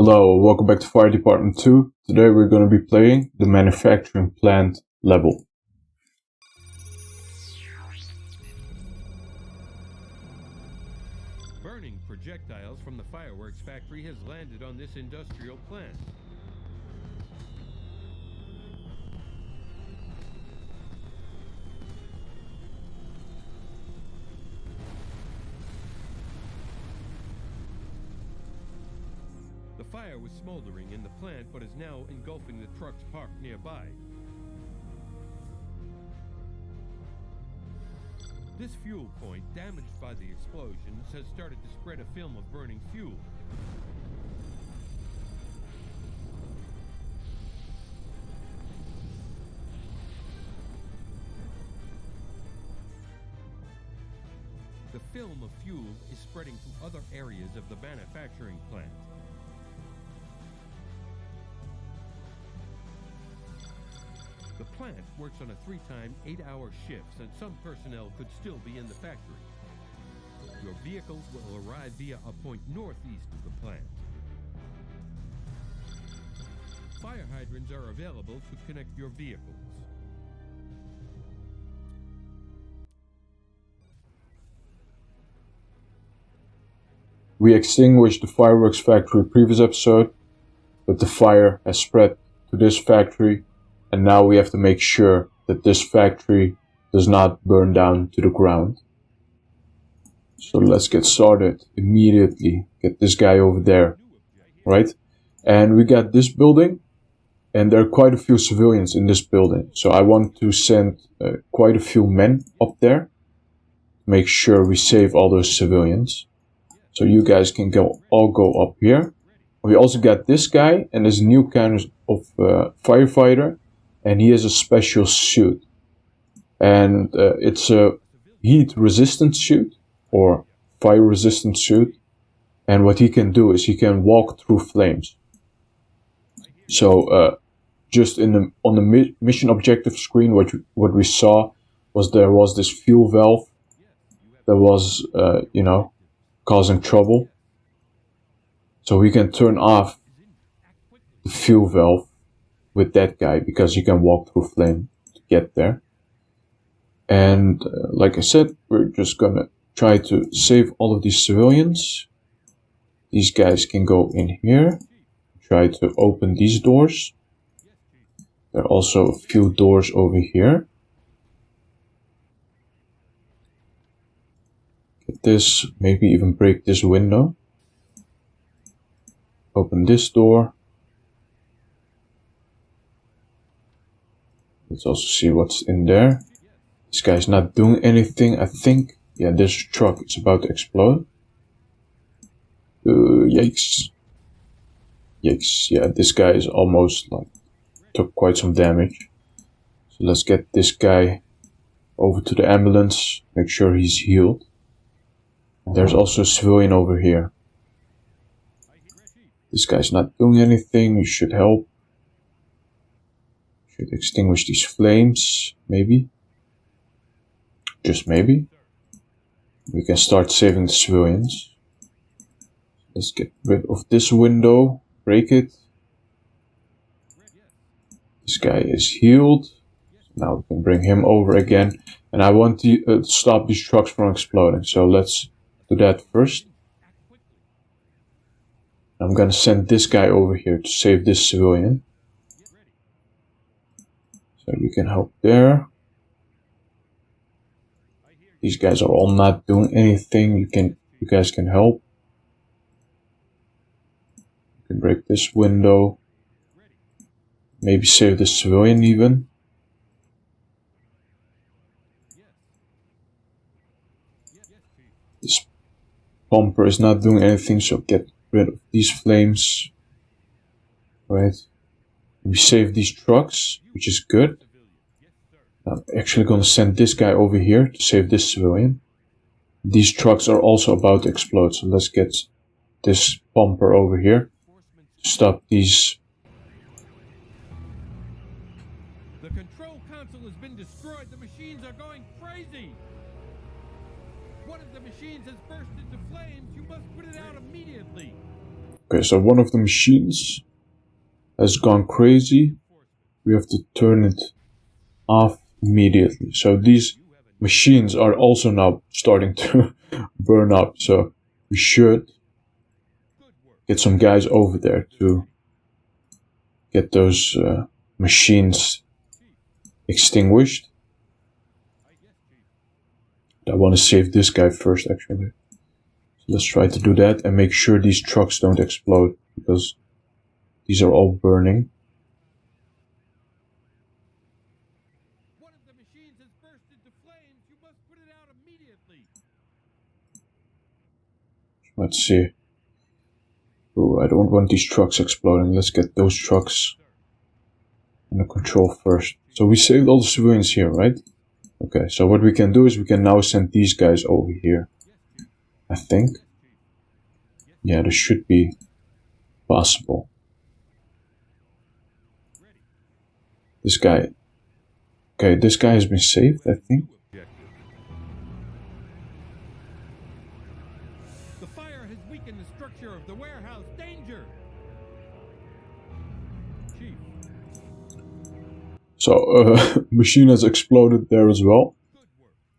Hello, welcome back to Fire Department 2. Today we're going to be playing the manufacturing plant level. Burning projectiles from the fireworks factory has landed on this industrial plant. The fire was smoldering in the plant but is now engulfing the trucks parked nearby. This fuel point, damaged by the explosions, has started to spread a film of burning fuel. The film of fuel is spreading to other areas of the manufacturing plant. The plant works on a 3-time 8-hour shifts, and some personnel could still be in the factory. Your vehicles will arrive via a point northeast of the plant. Fire hydrants are available to connect your vehicles. We extinguished the fireworks factory previous episode, but the fire has spread to this factory. And now we have to make sure that this factory does not burn down to the ground. So let's get started immediately. Get this guy over there, right? And we got this building, and there are quite a few civilians in this building. So I want to send quite a few men up there. Make sure we save all those civilians. So you guys can all go up here. We also got this guy, and there's a new kind of firefighter. And he has a special suit, and it's a heat resistant suit or fire resistant suit. And what he can do is he can walk through flames. So just on the mission objective screen, what we saw was there was this fuel valve that was causing trouble. So we can turn off the fuel valve with that guy, because you can walk through flame to get there. And like I said, we're just gonna try to save all of these civilians. These guys can go in here. Try to open these doors. There are also a few doors over here. Get this, maybe even break this window. Open this door. Let's also see what's in there. This guy's not doing anything, I think. Yeah, this truck is about to explode. Yikes. Yikes. Yeah, this guy is almost took quite some damage. So let's get this guy over to the ambulance. Make sure he's healed. There's also a civilian over here. This guy's not doing anything. You should help. Should extinguish these flames, maybe. Just maybe. We can start saving the civilians. Let's get rid of this window. Break it. This guy is healed. Now we can bring him over again. And I want to stop these trucks from exploding. So let's do that first. I'm gonna send this guy over here to save this civilian. So you can help there. These guys are all not doing anything. You guys can help. You can break this window. Maybe save the civilian even. This bumper is not doing anything, so get rid of these flames. Right. We save these trucks, which is good. I'm actually going to send this guy over here to save this civilian. These trucks are also about to explode, so let's get this bumper over here to stop these. The control console has been destroyed. The machines are going crazy. One of the machines has burst into flames. You must put it out immediately. Okay, so one of the machines has gone crazy. We have to turn it off immediately. So these machines are also now starting to burn up. So we should get some guys over there to get those machines extinguished. I want to save this guy first, actually. So let's try to do that and make sure these trucks don't explode, because these are all burning. One of the machines has burst into flames. You must put it out immediately. Let's see. Oh, I don't want these trucks exploding. Let's get those trucks under control first. So we saved all the civilians here, right? Okay, so what we can do is we can now send these guys over here. I think. Yeah, this should be possible. This guy. Okay, this guy has been saved, I think. The fire has weakened the structure of the warehouse. Danger! Chief. So, machine has exploded there as well.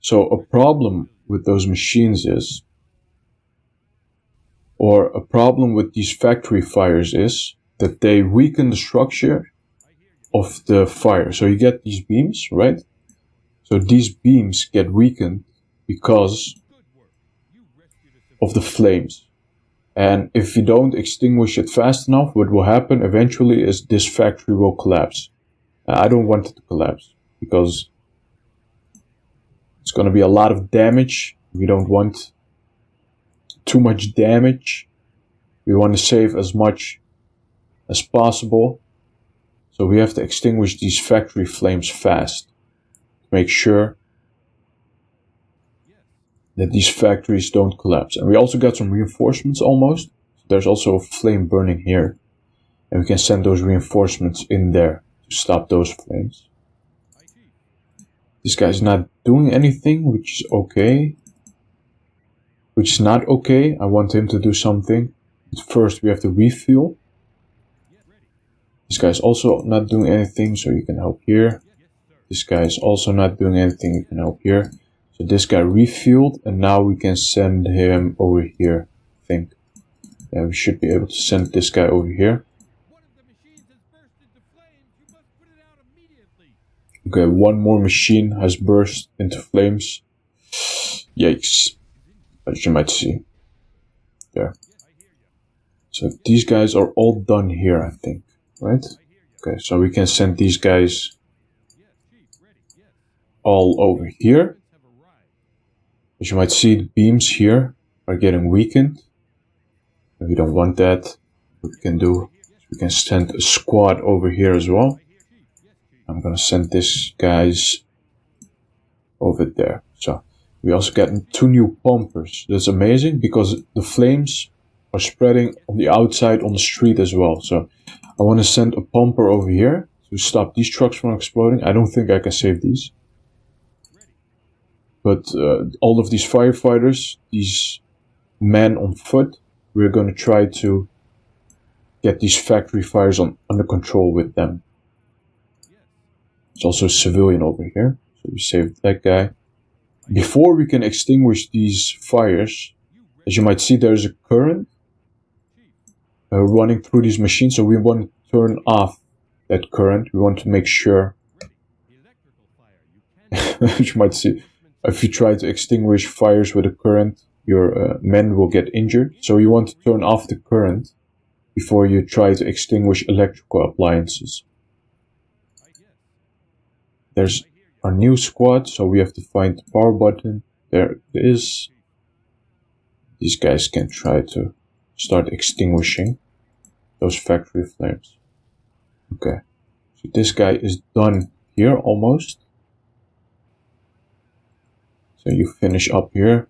So, a problem with those machines is, or a problem with these factory fires is, that they weaken the structure of the fire. So you get these beams, right? So these beams get weakened because of the flames. And if you don't extinguish it fast enough, what will happen eventually is this factory will collapse. I don't want it to collapse because it's going to be a lot of damage. We don't want too much damage. We want to save as much as possible. So we have to extinguish these factory flames fast to make sure that these factories don't collapse. And we also got some reinforcements almost. There's also a flame burning here. And we can send those reinforcements in there to stop those flames. This guy's not doing anything, which is okay. Which is not okay. I want him to do something. But first we have to refuel. This guy's also not doing anything, so you can help here. This guy is also not doing anything, you can help here. So this guy refueled, and now we can send him over here, I think. Yeah, we should be able to send this guy over here. Okay, one more machine has burst into flames. Yikes. As you might see. There. So these guys are all done here, I think. Right? Okay, so we can send these guys all over here. As you might see, the beams here are getting weakened. And we don't want that. What we can do is we can send a squad over here as well. I'm gonna send these guys over there. So we also got 2 new pumpers. That's amazing because the flames are spreading on the outside on the street as well. So I want to send a pumper over here to stop these trucks from exploding. I don't think I can save these. But all of these firefighters, these men on foot, we're going to try to get these factory fires under control with them. There's also a civilian over here. So we saved that guy. Before we can extinguish these fires, as you might see, there's a current running through these machines, so we want to turn off that current. We want to make sure, as you might see, if you try to extinguish fires with a current, your men will get injured. So you want to turn off the current before you try to extinguish electrical appliances. There's our new squad, so we have to find the power button. There it is. These guys can try to start extinguishing those factory flames. Okay, so this guy is done here almost. So you finish up here.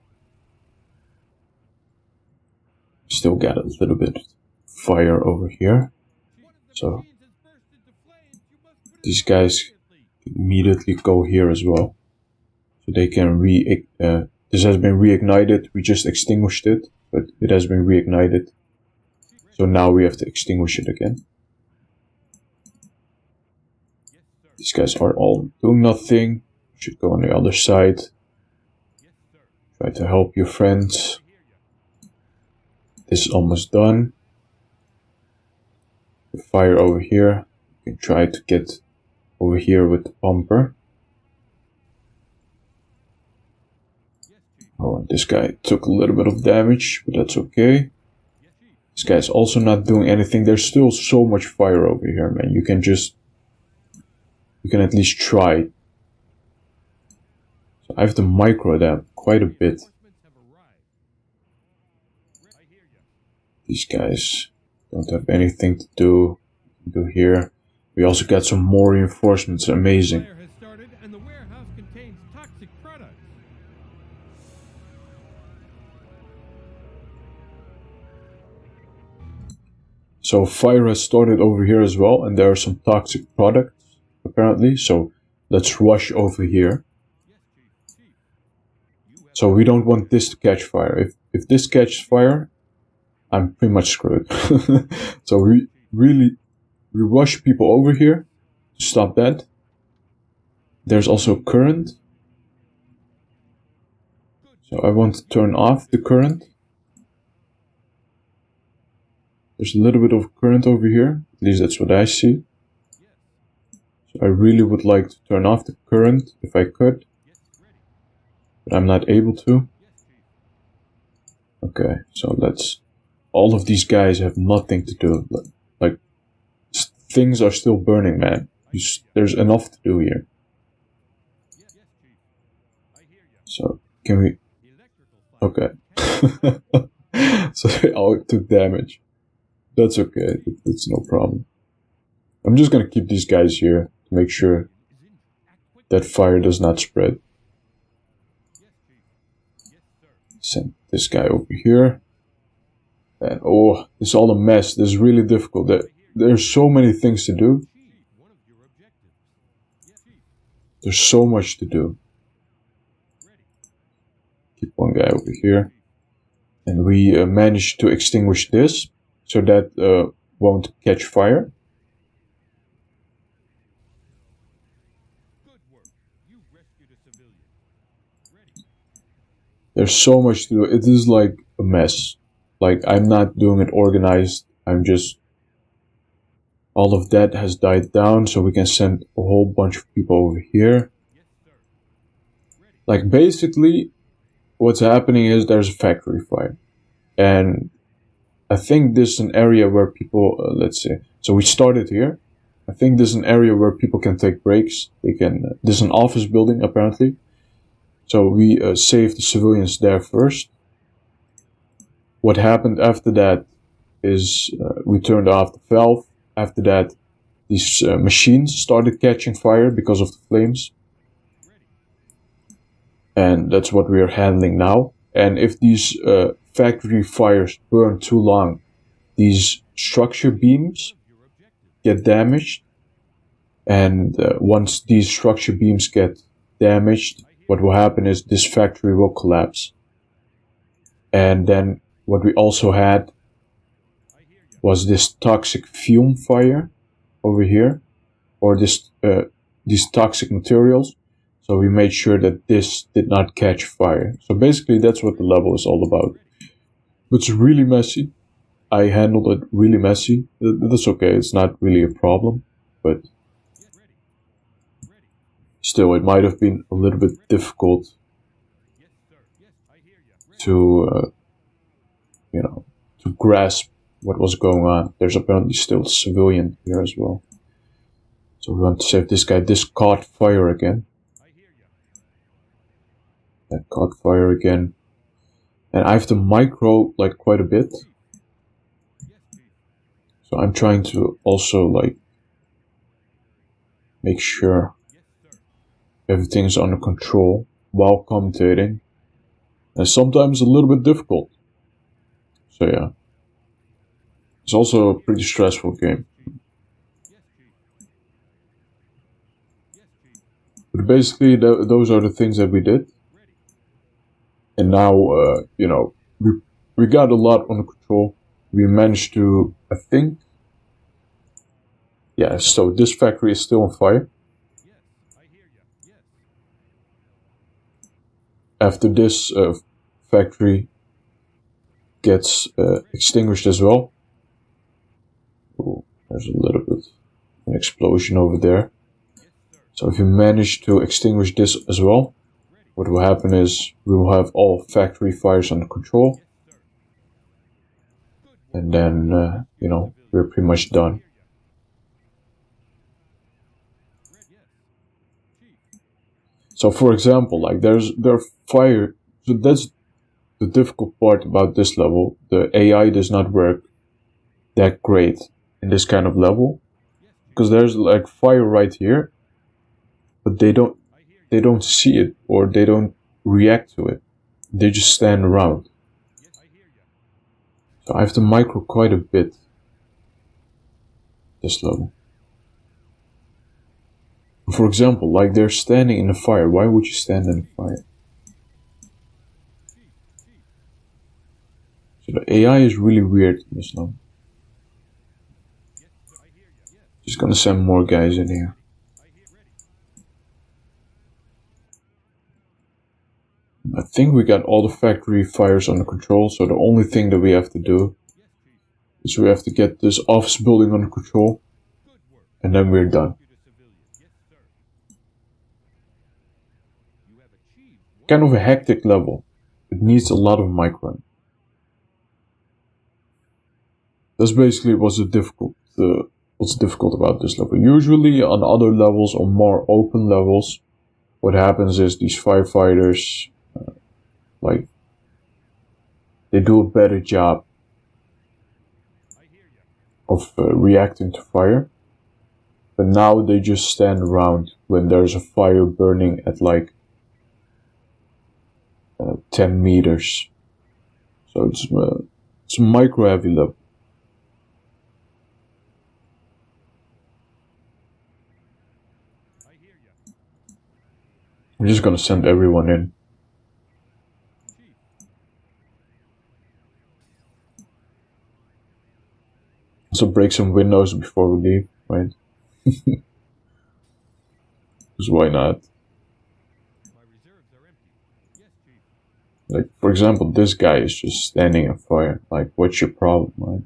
Still got a little bit of fire over here. So these guys can immediately go here as well. So they can this has been reignited. We just extinguished it, but it has been reignited. So now we have to extinguish it again. These guys are all doing nothing. Should go on the other side. Try to help your friends. This is almost done. The fire over here. You can try to get over here with the pumper. Oh, and this guy took a little bit of damage, but that's okay. This guy's also not doing anything. There's still so much fire over here, man. You can at least try. So I have to micro them quite a bit. These guys don't have anything to do here. We also got some more reinforcements. Amazing. Fire has started and the warehouse contains toxic products. So fire has started over here as well, and there are some toxic products apparently. So let's rush over here. So we don't want this to catch fire. If this catches fire, I'm pretty much screwed. So we rush people over here to stop that. There's also current. So I want to turn off the current. There's a little bit of current over here. At least that's what I see. So I really would like to turn off the current if I could. But I'm not able to. Okay, so let's... All of these guys have nothing to do. Like, things are still burning, man. There's enough to do here. So, can we... Okay. So they all took damage. That's okay. That's no problem. I'm just gonna keep these guys here to make sure that fire does not spread. Send this guy over here. And oh, it's all a mess. This is really difficult. There's so many things to do. There's so much to do. Keep one guy over here. And we managed to extinguish this. So that won't catch fire. There's so much to do. It is like a mess. Like, I'm not doing it organized. I'm just... All of that has died down, so we can send a whole bunch of people over here. Like, basically, what's happening is there's a factory fire. And I think this is an area where people... let's see. So we started here. I think this is an area where people can take breaks. They can... this is an office building, apparently. So we saved the civilians there first. What happened after that is we turned off the valve. After that, these machines started catching fire because of the flames. And that's what we are handling now. And if these factory fires burn too long, these structure beams get damaged. And once these structure beams get damaged, what will happen is this factory will collapse. And then what we also had was this toxic fume fire over here, or this these toxic materials. So we made sure that this did not catch fire. So basically that's what the level is all about. But it's really messy. I handled it really messy. That's okay, it's not really a problem, but still it might have been a little bit difficult to to grasp what was going on. There's apparently still a civilian here as well. So we want to save this guy. This caught fire again. That caught fire again. And I have to micro like quite a bit. So I'm trying to also like make sure everything's under control while commentating. And sometimes a little bit difficult. So yeah. It's also a pretty stressful game. But basically those are the things that we did. And now, we got a lot under control. we managed to, I think, yeah, so this factory is still on fire. After this factory gets extinguished as well. Ooh, there's a little bit of an explosion over there. So if you manage to extinguish this as well, what will happen is we will have all factory fires under control. And then, we're pretty much done. So for example, like there are fire, so that's the difficult part about this level. The AI does not work that great in this kind of level, because there's like fire right here, but they don't see it or they don't react to it. They just stand around. So I have to micro quite a bit this level. For example, like they're standing in the fire. Why would you stand in the fire? So the AI is really weird in this level. Just gonna send more guys in here. I think we got all the factory fires under control, so the only thing that we have to do is we have to get this office building under control, and then we're done. Kind of a hectic level. It needs a lot of microing. That's basically what's difficult about this level. Usually on other levels, on more open levels, what happens is these firefighters, they do a better job of reacting to fire. But now they just stand around when there's a fire burning at like 10 meters. So it's a micro heavy level. I'm just gonna send everyone in. So break some windows before we leave, right? Because why not? Like, for example, this guy is just standing in fire. Like, what's your problem, right?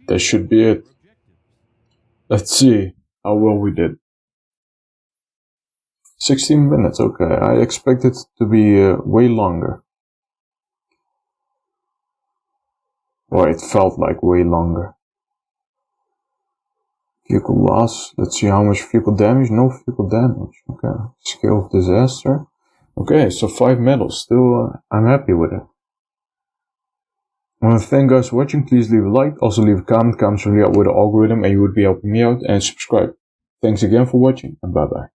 That should be it. Let's see how well we did. 16 minutes, okay. I expected it to be way longer. Or it felt like way longer. Vehicle loss. Let's see how much vehicle damage. No vehicle damage. Okay. Scale of disaster. Okay, so 5 medals. Still, I'm happy with it. I want to thank you guys for watching. Please leave a like. Also leave a comment. Comments really help with the algorithm and you would be helping me out. And subscribe. Thanks again for watching and bye bye.